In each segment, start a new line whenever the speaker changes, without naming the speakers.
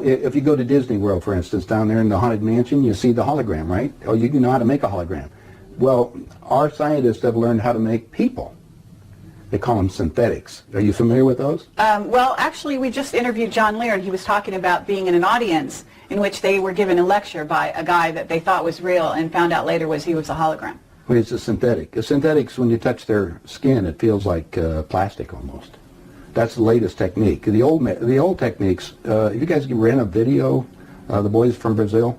if you go to Disney World, for instance, down there in the Haunted Mansion, you see the hologram, right? Oh, you know how to make a hologram. Well, our scientists have learned how to make people. They call them synthetics. Are you familiar with those?
Well, actually, we just interviewed John Lear, and he was talking about being in an audience in which they were given a lecture by a guy that they thought was real and found out later he was a hologram.
Well, it's a synthetic. A synthetics, when you touch their skin, it feels like plastic almost. That's the latest technique. The old techniques, if you guys can rent a video, the boys from Brazil,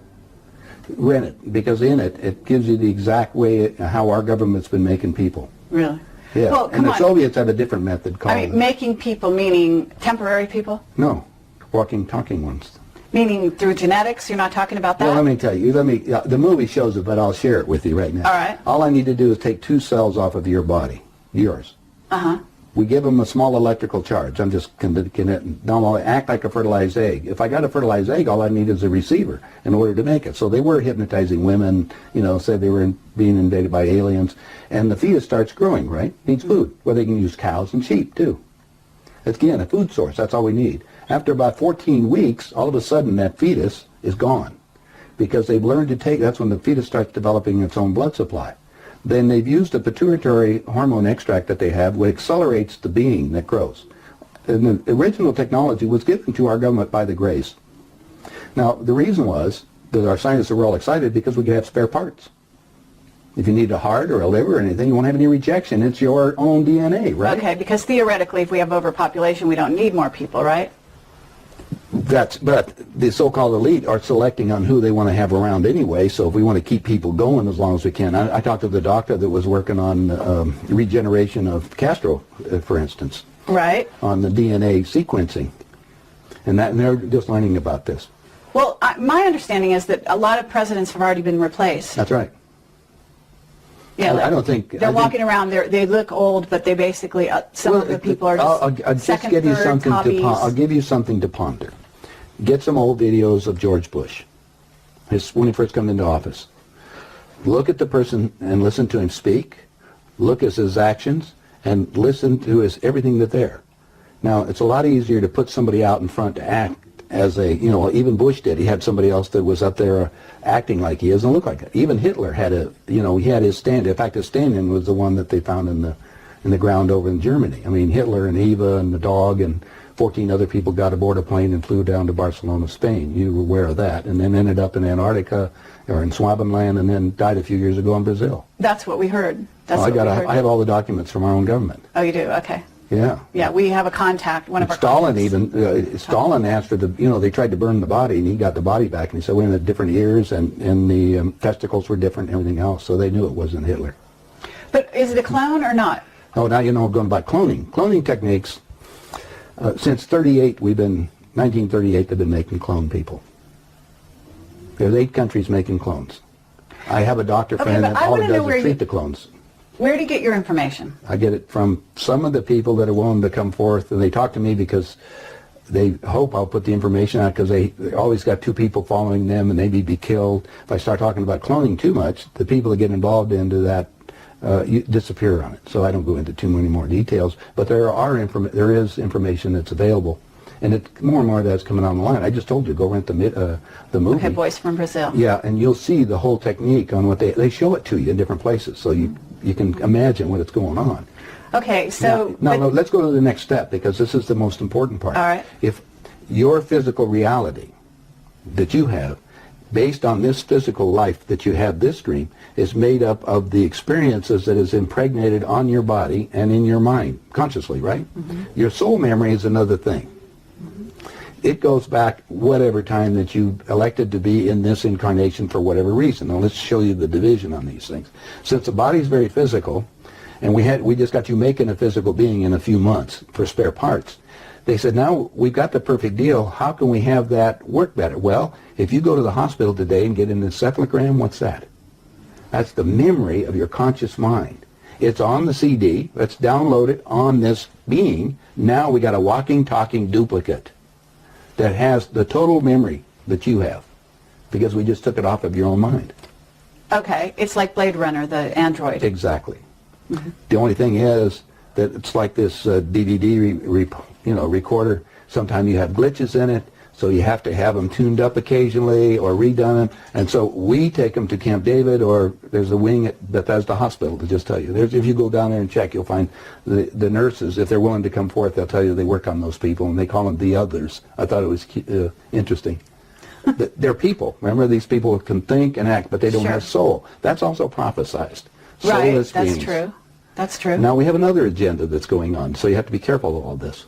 rent it, because in it, it gives you the exact way how our government's been making people.
Really?
Yeah,
well,
and the Soviets had a different method called...
I mean, making people meaning temporary people?
No, walking, talking ones.
Meaning through genetics? You're not talking about that?
Well, let me tell you. The movie shows it, but I'll share it with you right now.
All right.
All I need to do is take 2 cells off of your body, yours.
Uh-huh.
We give them a small electrical charge. I'm just connecting it. No, act like a fertilized egg. If I got a fertilized egg, all I need is a receiver in order to make it. So they were hypnotizing women, said they were being invaded by aliens. And the fetus starts growing, right? Needs food. Well, they can use cows and sheep, too. It's, again, a food source. That's all we need. After about 14 weeks, all of a sudden, that fetus is gone. Because they've learned to take, that's when the fetus starts developing its own blood supply. Then they've used a pituitary hormone extract that they have, which accelerates the being that grows. And the original technology was given to our government by the Greys. Now, the reason was that our scientists were all excited because we could have spare parts. If you need a heart or a liver or anything, you won't have any rejection. It's your own DNA, right?
Okay, because theoretically, if we have overpopulation, we don't need more people, right?
But the so-called elite are selecting on who they want to have around anyway, so if we want to keep people going as long as we can. I talked to the doctor that was working on regeneration of Castro, for instance.
Right.
On the DNA sequencing. And they're just learning about this.
Well, my understanding is that a lot of presidents have already been replaced.
That's right.
Yeah,
I don't think...
They're walking around, they look old, but they basically, some of the people are just second, third copies.
I'll give you something to ponder. Get some old videos of George Bush, when he first came into office. Look at the person and listen to him speak. Look at his actions and listen to everything that's there. Now, it's a lot easier to put somebody out in front to act as even Bush did. He had somebody else that was up there acting like he is and look like it. Even Hitler had he had his stand. In fact, his stand-in was the one that they found in the ground over in Germany. I mean, Hitler and Eva and the dog and 14 other people got aboard a plane and flew down to Barcelona, Spain. You were aware of that. And then ended up in Antarctica or in Swabenland and then died a few years ago in Brazil.
That's what we heard.
I have all the documents from our own government.
Oh, you do? Okay.
Yeah.
Yeah, we have a contact, one of our
Stalin Stalin asked for they tried to burn the body and he got the body back and he said, we had different ears and the testicles were different and everything else, so they knew it wasn't Hitler.
But is it a clone or not?
Oh, now going about cloning. Cloning techniques, since 1938, they've been making clone people. There's 8 countries making clones. I have a doctor friend that all he does is treat the clones.
Where do you get your information?
I get it from some of the people that are willing to come forth, and they talk to me because they hope I'll put the information out because they always got 2 people following them and maybe be killed. If I start talking about cloning too much, the people that get involved into that disappear on it. So I don't go into too many more details, but there is information that's available. And more and more of that's coming on the line. I just told you, go rent the movie.
Okay, Boys from Brazil.
Yeah, and you'll see the whole technique on what they show it to you in different places, so you can imagine what it's going on.
Okay, so...
Now, let's go to the next step, because this is the most important part.
All right.
If your physical reality that you have, based on this physical life that you have, this dream, is made up of the experiences that is impregnated on your body and in your mind, consciously, right? Mm-hmm. Your soul memory is another thing. It goes back whatever time that you elected to be in this incarnation for whatever reason. Now let's show you the division on these things. Since the body is very physical, and we just got you making a physical being in a few months for spare parts, they said, now we've got the perfect deal. How can we have that work better? Well, if you go to the hospital today and get an encephalogram, what's that? That's the memory of your conscious mind. It's on the CD. Let's download it on this being. Now we got a walking, talking duplicate that has the total memory that you have, because we just took it off of your own mind.
Okay, it's like Blade Runner, the android.
Exactly. Mm-hmm. The only thing is that it's like this DVD recorder. Sometimes you have glitches in it. So you have to have them tuned up occasionally or redone. And so we take them to Camp David, or there's a wing at Bethesda Hospital to just tell you. If you go down there and check, you'll find the nurses, if they're willing to come forth, they'll tell you they work on those people, and they call them the others. I thought it was interesting. They're people. Remember, these people can think and act, but they don't
Sure.
have soul. That's also prophesized.
Right,
Soulless
that's
beings.
true. That's true.
Now we have another agenda that's going on, so you have to be careful of all this.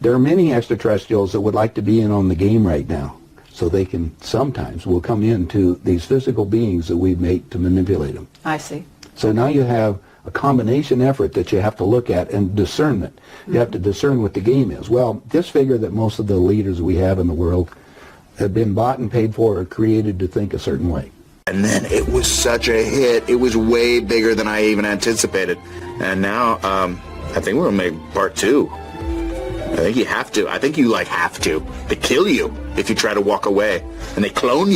There are many extraterrestrials that would like to be in on the game right now, so they can sometimes will come into these physical beings that we've made to manipulate them.
I see.
So now you have a combination effort that you have to look at, and discernment. You have to discern what the game is. Well, just figure that most of the leaders we have in the world have been bought and paid for or created to think a certain way.
And then it was such a hit. It was way bigger than I even anticipated. And now, I think we're going to make part 2. I think you have to. I think you, have to. They kill you if you try to walk away. And they clone you.